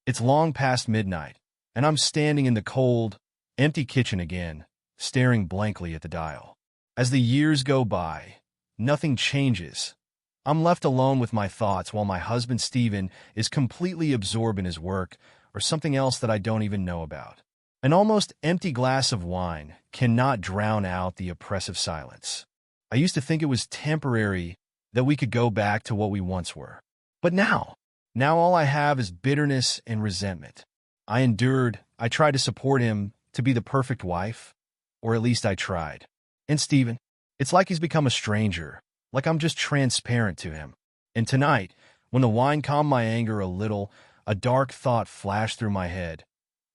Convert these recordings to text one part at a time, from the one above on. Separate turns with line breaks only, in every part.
It's long past midnight, and I'm standing in the cold, empty kitchen again, staring blankly at the dial. As the years go by, nothing changes. I'm left alone with my thoughts while my husband Stephen is completely absorbed in his work or something else that I don't even know about. An almost empty glass of wine cannot drown out the oppressive silence. I used to think it was temporary, that we could go back to what we once were. But now all I have is bitterness and resentment. I endured, I tried to support him to be the perfect wife, or at least I tried. And Stephen, it's like he's become a stranger, like I'm just transparent to him. And tonight, when the wine calmed my anger a little, a dark thought flashed through my head.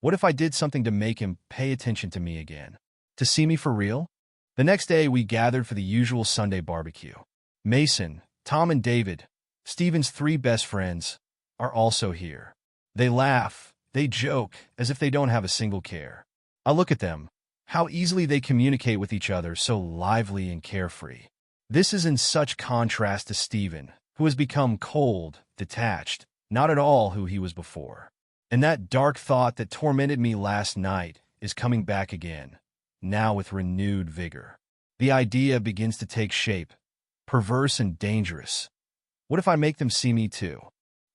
What if I did something to make him pay attention to me again? To see me for real? The next day, we gathered for the usual Sunday barbecue. Mason, Tom, and David, Stephen's 3 best friends, are also here. They laugh, they joke, as if they don't have a single care. I look at them, how easily they communicate with each other, so lively and carefree. This is in such contrast to Stephen, who has become cold, detached, not at all who he was before. And that dark thought that tormented me last night is coming back again, now with renewed vigor. The idea begins to take shape, perverse and dangerous. What if I make them see me too?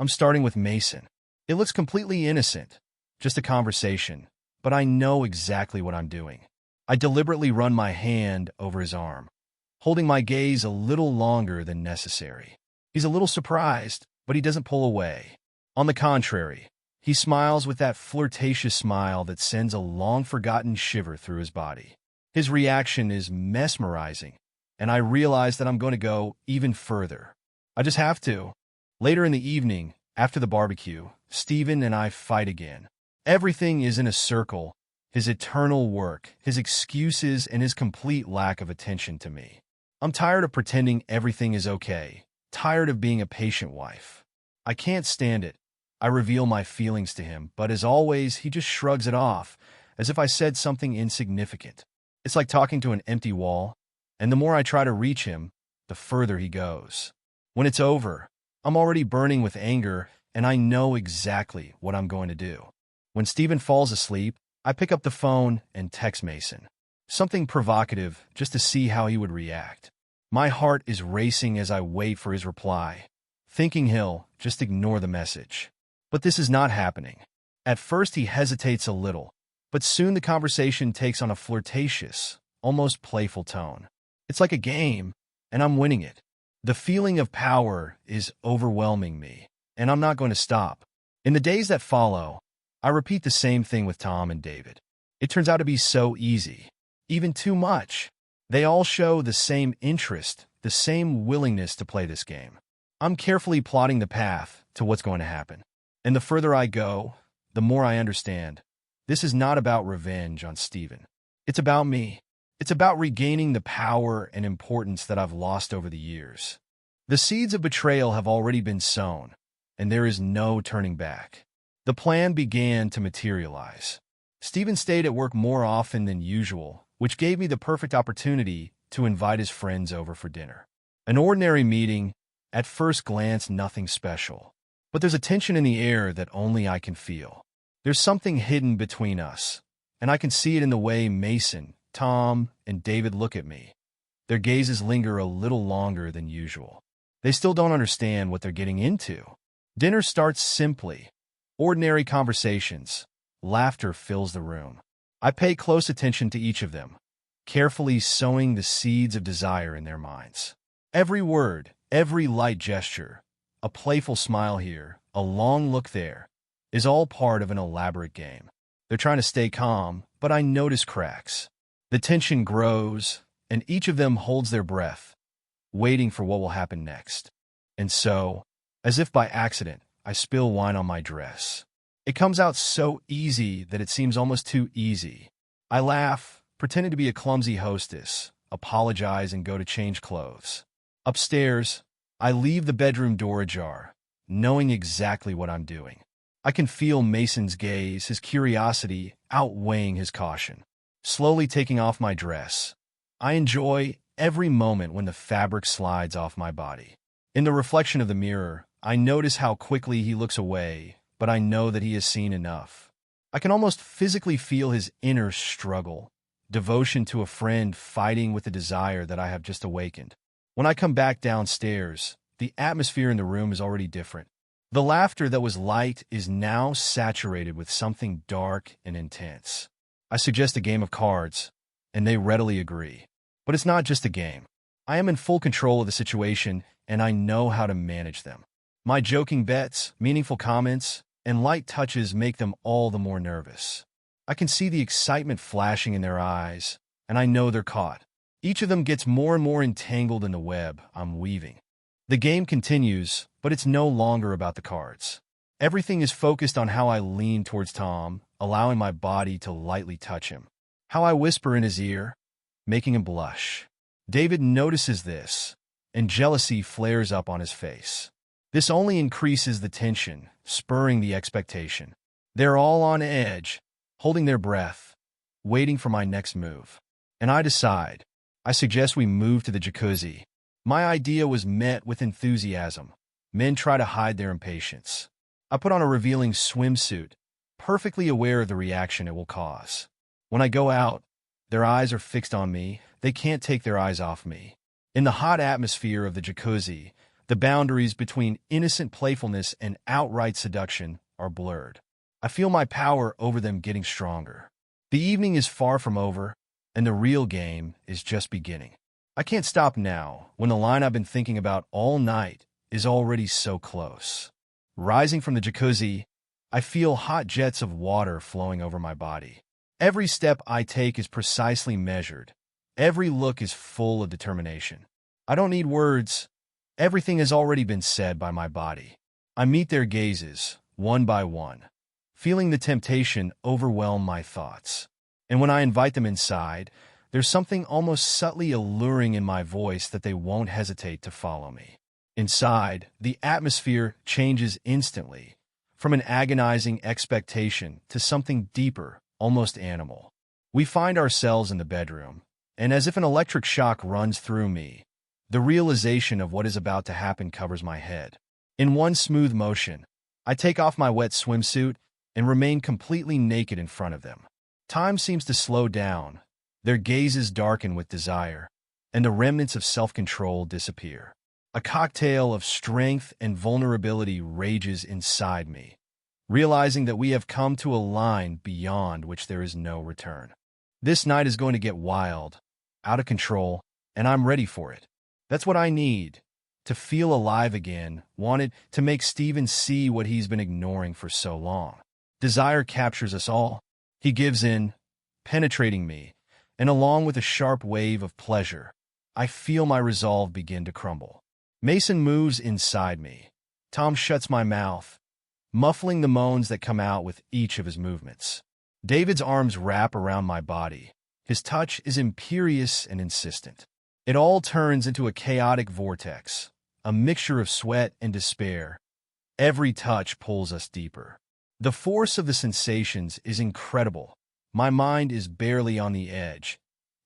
I'm starting with Mason. It looks completely innocent, just a conversation, but I know exactly what I'm doing. I deliberately run my hand over his arm, holding my gaze a little longer than necessary. He's a little surprised, but he doesn't pull away. On the contrary, he smiles with that flirtatious smile that sends a long-forgotten shiver through his body. His reaction is mesmerizing, and I realize that I'm going to go even further. I just have to. Later in the evening, after the barbecue, Stephen and I fight again. Everything is in a circle, his eternal work, his excuses, and his complete lack of attention to me. I'm tired of pretending everything is okay, tired of being a patient wife. I can't stand it. I reveal my feelings to him, but as always, he just shrugs it off, as if I said something insignificant. It's like talking to an empty wall, and the more I try to reach him, the further he goes. When it's over, I'm already burning with anger, and I know exactly what I'm going to do. When Stephen falls asleep, I pick up the phone and text Mason. Something provocative, just to see how he would react. My heart is racing as I wait for his reply, thinking he'll just ignore the message. But this is not happening. At first he hesitates a little, but soon the conversation takes on a flirtatious, almost playful tone. It's like a game, and I'm winning it. The feeling of power is overwhelming me, and I'm not going to stop. In the days that follow, I repeat the same thing with Tom and David. It turns out to be so easy, even too much. They all show the same interest, the same willingness to play this game. I'm carefully plotting the path to what's going to happen. And the further I go, the more I understand. This is not about revenge on Stephen. It's about me. It's about regaining the power and importance that I've lost over the years. The seeds of betrayal have already been sown, and there is no turning back. The plan began to materialize. Stephen stayed at work more often than usual, which gave me the perfect opportunity to invite his friends over for dinner. An ordinary meeting, at first glance nothing special. But there's a tension in the air that only I can feel. There's something hidden between us, and I can see it in the way Mason, Tom, and David look at me. Their gazes linger a little longer than usual. They still don't understand what they're getting into. Dinner starts simply. Ordinary conversations. Laughter fills the room. I pay close attention to each of them, carefully sowing the seeds of desire in their minds. Every word, every light gesture, a playful smile here, a long look there, is all part of an elaborate game. They're trying to stay calm, but I notice cracks. The tension grows, and each of them holds their breath, waiting for what will happen next. And so, as if by accident, I spill wine on my dress. It comes out so easy that it seems almost too easy. I laugh, pretending to be a clumsy hostess, apologize, and go to change clothes. Upstairs, I leave the bedroom door ajar, knowing exactly what I'm doing. I can feel Mason's gaze, his curiosity outweighing his caution. Slowly taking off my dress, I enjoy every moment when the fabric slides off my body. In the reflection of the mirror, I notice how quickly he looks away, but I know that he has seen enough. I can almost physically feel his inner struggle, devotion to a friend fighting with the desire that I have just awakened. When I come back downstairs, the atmosphere in the room is already different. The laughter that was light is now saturated with something dark and intense. I suggest a game of cards, and they readily agree. But it's not just a game. I am in full control of the situation, and I know how to manage them. My joking bets, meaningful comments, and light touches make them all the more nervous. I can see the excitement flashing in their eyes, and I know they're caught. Each of them gets more and more entangled in the web I'm weaving. The game continues, but it's no longer about the cards. Everything is focused on how I lean towards Tom, allowing my body to lightly touch him. How I whisper in his ear, making him blush. David notices this, and jealousy flares up on his face. This only increases the tension, spurring the expectation. They're all on edge, holding their breath, waiting for my next move. And I decide. I suggest we move to the jacuzzi. My idea was met with enthusiasm. Men try to hide their impatience. I put on a revealing swimsuit, perfectly aware of the reaction it will cause. When I go out, their eyes are fixed on me. They can't take their eyes off me. In the hot atmosphere of the jacuzzi, the boundaries between innocent playfulness and outright seduction are blurred. I feel my power over them getting stronger. The evening is far from over, and the real game is just beginning. I can't stop now, when the line I've been thinking about all night is already so close. Rising from the jacuzzi, I feel hot jets of water flowing over my body. Every step I take is precisely measured. Every look is full of determination. I don't need words. Everything has already been said by my body. I meet their gazes, one by one, feeling the temptation overwhelm my thoughts. And when I invite them inside, there's something almost subtly alluring in my voice that they won't hesitate to follow me. Inside, the atmosphere changes instantly, from an agonizing expectation to something deeper, almost animal. We find ourselves in the bedroom, and as if an electric shock runs through me, the realization of what is about to happen covers my head. In one smooth motion, I take off my wet swimsuit and remain completely naked in front of them. Time seems to slow down. Their gazes darken with desire, and the remnants of self-control disappear. A cocktail of strength and vulnerability rages inside me, realizing that we have come to a line beyond which there is no return. This night is going to get wild, out of control, and I'm ready for it. That's what I need, to feel alive again, wanted to make Steven see what he's been ignoring for so long. Desire captures us all. He gives in, penetrating me, and along with a sharp wave of pleasure, I feel my resolve begin to crumble. Mason moves inside me. Tom shuts my mouth, muffling the moans that come out with each of his movements. David's arms wrap around my body. His touch is imperious and insistent. It all turns into a chaotic vortex, a mixture of sweat and despair. Every touch pulls us deeper. The force of the sensations is incredible. My mind is barely on the edge,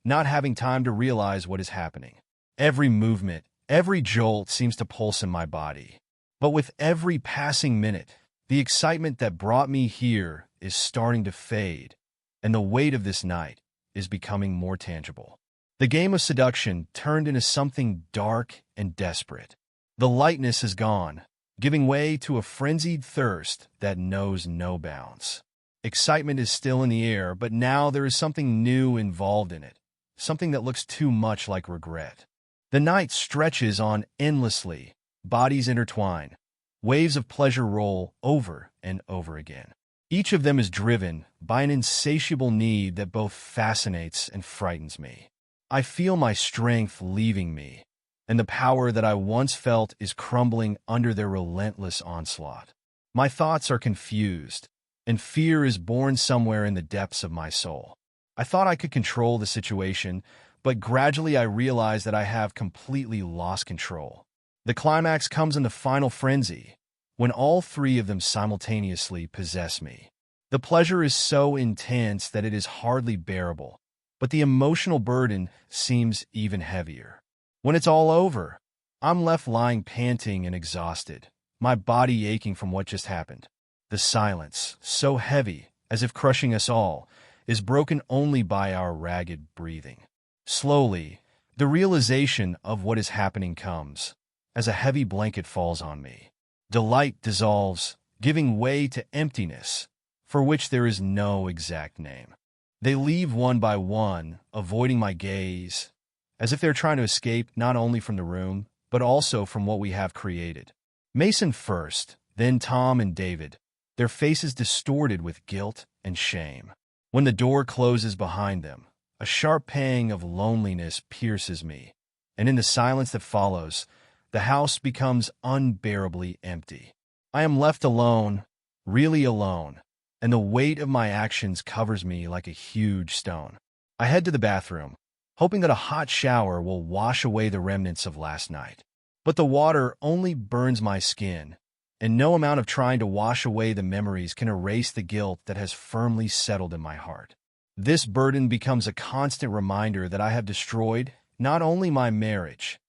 not having time to realize what is happening. Every movement, every jolt seems to pulse in my body. But with every passing minute, the excitement that brought me here is starting to fade, and the weight of this night is becoming more tangible. The game of seduction turned into something dark and desperate. The lightness is gone, giving way to a frenzied thirst that knows no bounds. Excitement is still in the air, but now there is something new involved in it, something that looks too much like regret. The night stretches on endlessly, bodies intertwine, waves of pleasure roll over and over again. Each of them is driven by an insatiable need that both fascinates and frightens me. I feel my strength leaving me, and the power that I once felt is crumbling under their relentless onslaught. My thoughts are confused, and fear is born somewhere in the depths of my soul. I thought I could control the situation, but gradually I realized that I have completely lost control. The climax comes in the final frenzy, when all three of them simultaneously possess me. The pleasure is so intense that it is hardly bearable, but the emotional burden seems even heavier. When it's all over, I'm left lying panting and exhausted, my body aching from what just happened. The silence, so heavy, as if crushing us all, is broken only by our ragged breathing. Slowly, the realization of what is happening comes, as a heavy blanket falls on me. Delight dissolves, giving way to emptiness, for which there is no exact name. They leave one by one, avoiding my gaze, as if they're trying to escape not only from the room, but also from what we have created. Mason first, then Tom and David, their faces distorted with guilt and shame. When the door closes behind them, a sharp pang of loneliness pierces me, and in the silence that follows, the house becomes unbearably empty. I am left alone, really alone, and the weight of my actions covers me like a huge stone. I head to the bathroom, hoping that a hot shower will wash away the remnants of last night. But the water only burns my skin, and no amount of trying to wash away the memories can erase the guilt that has firmly settled in my heart. This burden becomes a constant reminder that I have destroyed not only my marriage,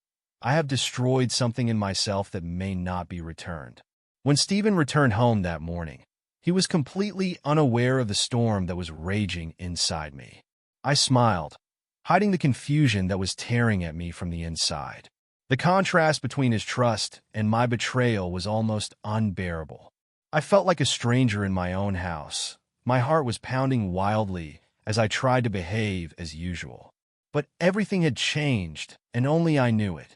I have destroyed something in myself that may not be returned. When Stephen returned home that morning, he was completely unaware of the storm that was raging inside me. I smiled, hiding the confusion that was tearing at me from the inside. The contrast between his trust and my betrayal was almost unbearable. I felt like a stranger in my own house. My heart was pounding wildly as I tried to behave as usual. But everything had changed, and only I knew it.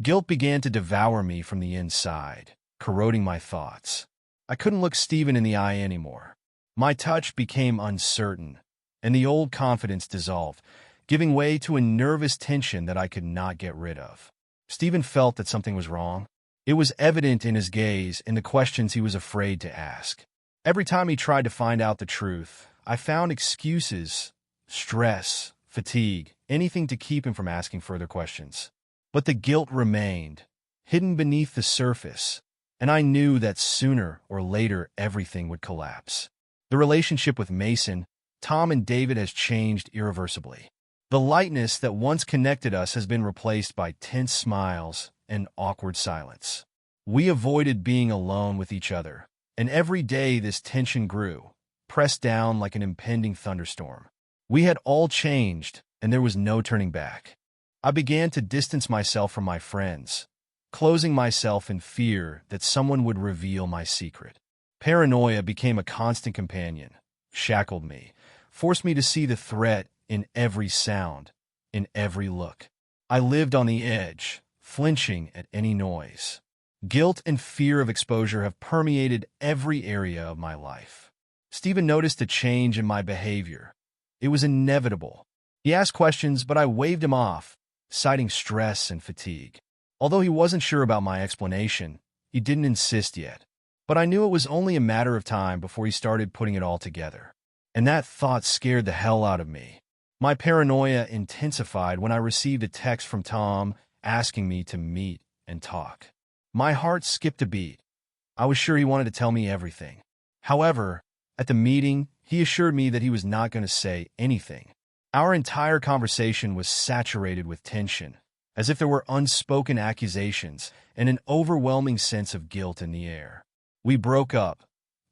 Guilt began to devour me from the inside, corroding my thoughts. I couldn't look Stephen in the eye anymore. My touch became uncertain, and the old confidence dissolved, giving way to a nervous tension that I could not get rid of. Stephen felt that something was wrong. It was evident in his gaze and the questions he was afraid to ask. Every time he tried to find out the truth, I found excuses, stress, fatigue, anything to keep him from asking further questions. But the guilt remained, hidden beneath the surface, and I knew that sooner or later everything would collapse. The relationship with Mason, Tom, and David has changed irreversibly. The lightness that once connected us has been replaced by tense smiles and awkward silence. We avoided being alone with each other, and every day this tension grew, pressed down like an impending thunderstorm. We had all changed, and there was no turning back. I began to distance myself from my friends, closing myself in fear that someone would reveal my secret. Paranoia became a constant companion, shackled me, forced me to see the threat in every sound, in every look. I lived on the edge, flinching at any noise. Guilt and fear of exposure have permeated every area of my life. Stephen noticed a change in my behavior. It was inevitable. He asked questions, but I waved him off, citing stress and fatigue. Although he wasn't sure about my explanation, he didn't insist yet. But I knew it was only a matter of time before he started putting it all together. And that thought scared the hell out of me. My paranoia intensified when I received a text from Tom asking me to meet and talk. My heart skipped a beat. I was sure he wanted to tell me everything. However, at the meeting, he assured me that he was not going to say anything. Our entire conversation was saturated with tension, as if there were unspoken accusations and an overwhelming sense of guilt in the air. We broke up,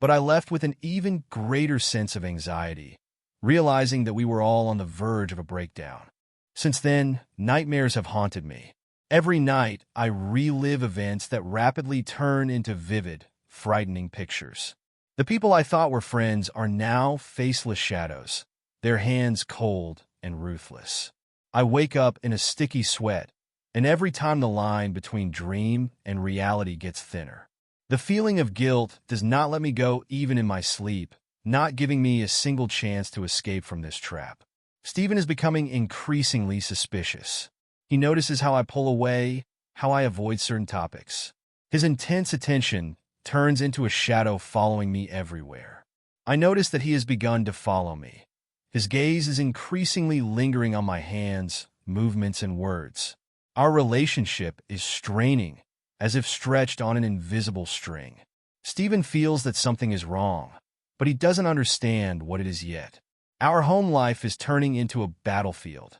but I left with an even greater sense of anxiety, realizing that we were all on the verge of a breakdown. Since then, nightmares have haunted me. Every night, I relive events that rapidly turn into vivid, frightening pictures. The people I thought were friends are now faceless shadows, their hands cold and ruthless. I wake up in a sticky sweat, and every time the line between dream and reality gets thinner. The feeling of guilt does not let me go even in my sleep, not giving me a single chance to escape from this trap. Stephen is becoming increasingly suspicious. He notices how I pull away, how I avoid certain topics. His intense attention turns into a shadow following me everywhere. I notice that he has begun to follow me. His gaze is increasingly lingering on my hands, movements, and words. Our relationship is straining, as if stretched on an invisible string. Stephen feels that something is wrong, but he doesn't understand what it is yet. Our home life is turning into a battlefield.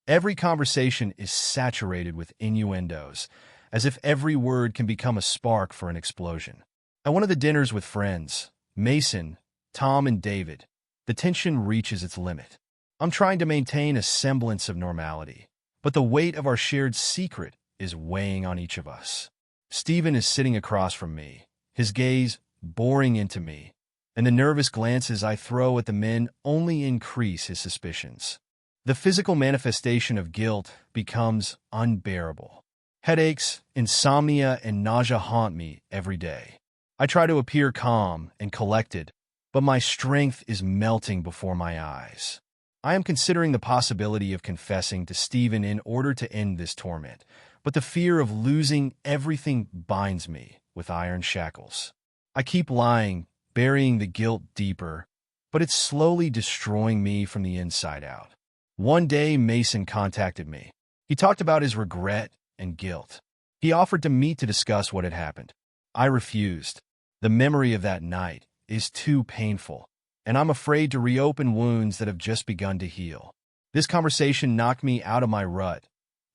Every conversation is saturated with innuendos, as if every word can become a spark for an explosion. At one of the dinners with friends, Mason, Tom, and David. The tension reaches its limit. I'm trying to maintain a semblance of normality, but the weight of our shared secret is weighing on each of us. Stephen is sitting across from me, his gaze boring into me, and the nervous glances I throw at the men only increase his suspicions. The physical manifestation of guilt becomes unbearable. Headaches, insomnia, and nausea haunt me every day. I try to appear calm and collected, but my strength is melting before my eyes. I am considering the possibility of confessing to Stephen in order to end this torment, but the fear of losing everything binds me with iron shackles. I keep lying, burying the guilt deeper, but it's slowly destroying me from the inside out. One day, Mason contacted me. He talked about his regret and guilt. He offered to meet to discuss what had happened. I refused. The memory of that night is too painful, and I'm afraid to reopen wounds that have just begun to heal. This conversation knocked me out of my rut.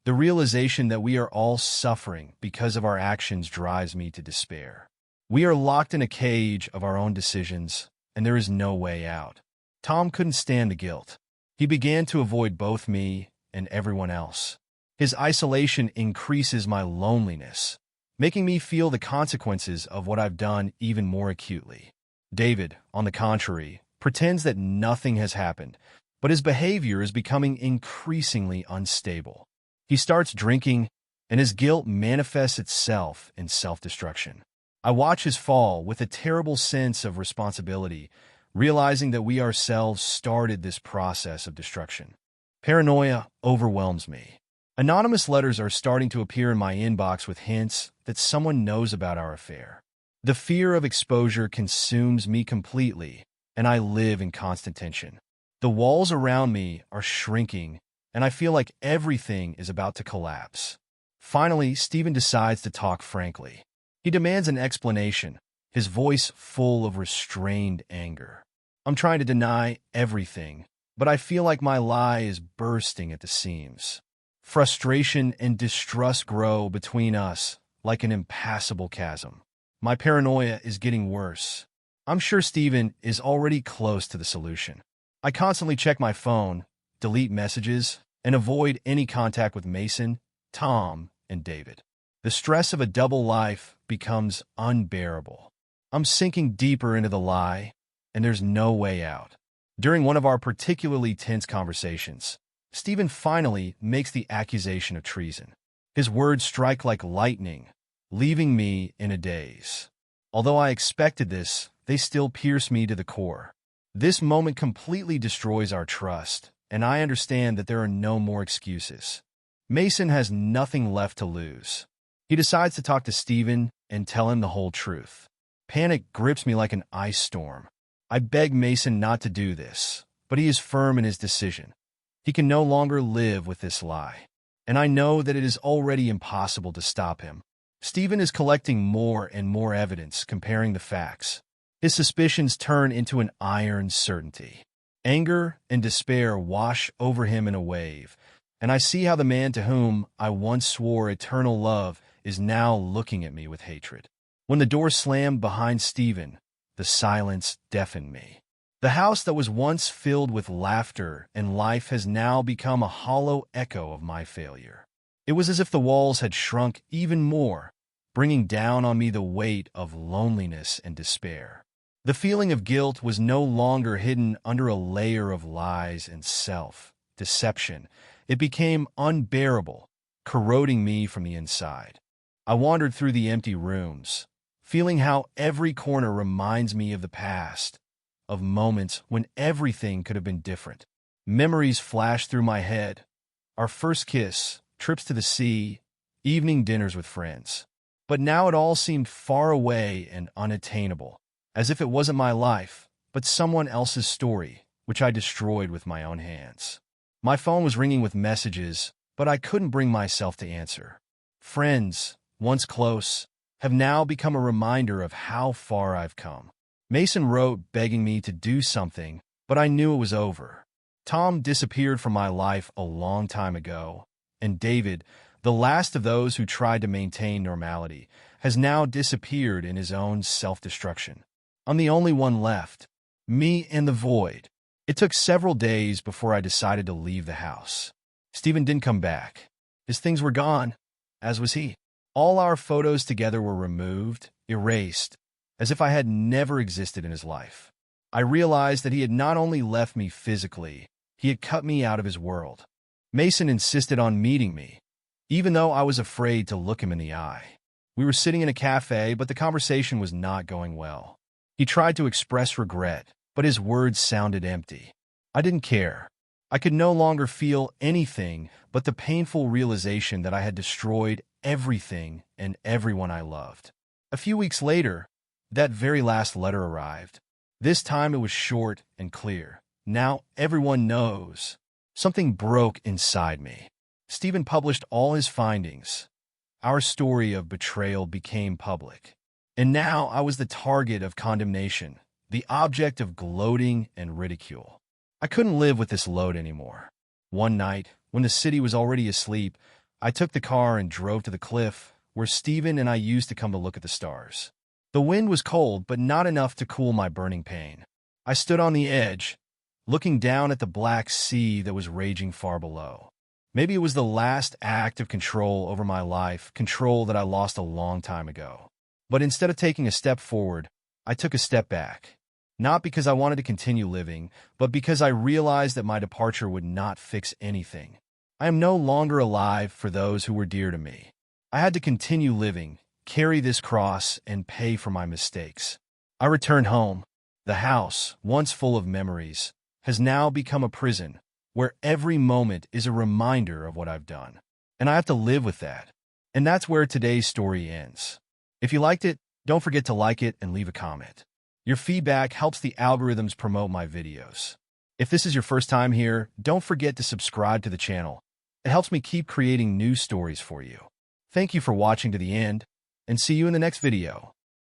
The realization that we are all suffering because of our actions drives me to despair. We are locked in a cage of our own decisions, and there is no way out. Tom couldn't stand the guilt. He began to avoid both me and everyone else. His isolation increases my loneliness, making me feel the consequences of what I've done even more acutely. David, on the contrary, pretends that nothing has happened, but his behavior is becoming increasingly unstable. He starts drinking, and his guilt manifests itself in self-destruction. I watch his fall with a terrible sense of responsibility, realizing that we ourselves started this process of destruction. Paranoia overwhelms me. Anonymous letters are starting to appear in my inbox with hints that someone knows about our affair. The fear of exposure consumes me completely, and I live in constant tension. The walls around me are shrinking, and I feel like everything is about to collapse. Finally, Stephen decides to talk frankly. He demands an explanation, his voice full of restrained anger. I'm trying to deny everything, but I feel like my lie is bursting at the seams. Frustration and distrust grow between us like an impassable chasm. My paranoia is getting worse. I'm sure Stephen is already close to the solution. I constantly check my phone, delete messages, and avoid any contact with Mason, Tom, and David. The stress of a double life becomes unbearable. I'm sinking deeper into the lie, and there's no way out. During one of our particularly tense conversations, Stephen finally makes the accusation of treason. His words strike like lightning, leaving me in a daze. Although I expected this, they still pierce me to the core. This moment completely destroys our trust, and I understand that there are no more excuses. Mason has nothing left to lose. He decides to talk to Stephen and tell him the whole truth. Panic grips me like an ice storm. I beg Mason not to do this, but he is firm in his decision. He can no longer live with this lie, and I know that it is already impossible to stop him. Stephen is collecting more and more evidence, comparing the facts. His suspicions turn into an iron certainty. Anger and despair wash over him in a wave, and I see how the man to whom I once swore eternal love is now looking at me with hatred. When the door slammed behind Stephen, the silence deafened me. The house that was once filled with laughter and life has now become a hollow echo of my failure. It was as if the walls had shrunk even more, bringing down on me the weight of loneliness and despair. The feeling of guilt was no longer hidden under a layer of lies and self-deception. It became unbearable, corroding me from the inside. I wandered through the empty rooms, feeling how every corner reminds me of the past, of moments when everything could have been different. Memories flashed through my head. Our first kiss, trips to the sea, evening dinners with friends. But now it all seemed far away and unattainable, as if it wasn't my life, but someone else's story, which I destroyed with my own hands. My phone was ringing with messages, but I couldn't bring myself to answer. Friends, once close, have now become a reminder of how far I've come. Mason wrote begging me to do something, but I knew it was over. Tom disappeared from my life a long time ago, and David, the last of those who tried to maintain normality, has now disappeared in his own self-destruction. I'm the only one left. Me and the void. It took several days before I decided to leave the house. Stephen didn't come back. His things were gone, as was he. All our photos together were removed, erased, as if I had never existed in his life. I realized that he had not only left me physically, he had cut me out of his world. Mason insisted on meeting me, even though I was afraid to look him in the eye. We were sitting in a cafe, but the conversation was not going well. He tried to express regret, but his words sounded empty. I didn't care. I could no longer feel anything but the painful realization that I had destroyed everything and everyone I loved. A few weeks later, that very last letter arrived. This time it was short and clear. Now everyone knows. Something broke inside me. Stephen published all his findings. Our story of betrayal became public. And now I was the target of condemnation, the object of gloating and ridicule. I couldn't live with this load anymore. One night, when the city was already asleep, I took the car and drove to the cliff where Stephen and I used to come to look at the stars. The wind was cold, but not enough to cool my burning pain. I stood on the edge, looking down at the black sea that was raging far below. Maybe it was the last act of control over my life, control that I lost a long time ago. But instead of taking a step forward, I took a step back. Not because I wanted to continue living, but because I realized that my departure would not fix anything. I am no longer alive for those who were dear to me. I had to continue living, carry this cross, and pay for my mistakes. I returned home. The house, once full of memories, has now become a prison where every moment is a reminder of what I've done. And I have to live with that. And that's where today's story ends. If you liked it, don't forget to like it and leave a comment. Your feedback helps the algorithms promote my videos. If this is your first time here, don't forget to subscribe to the channel. It helps me keep creating new stories for you. Thank you for watching to the end, and see you in the next video.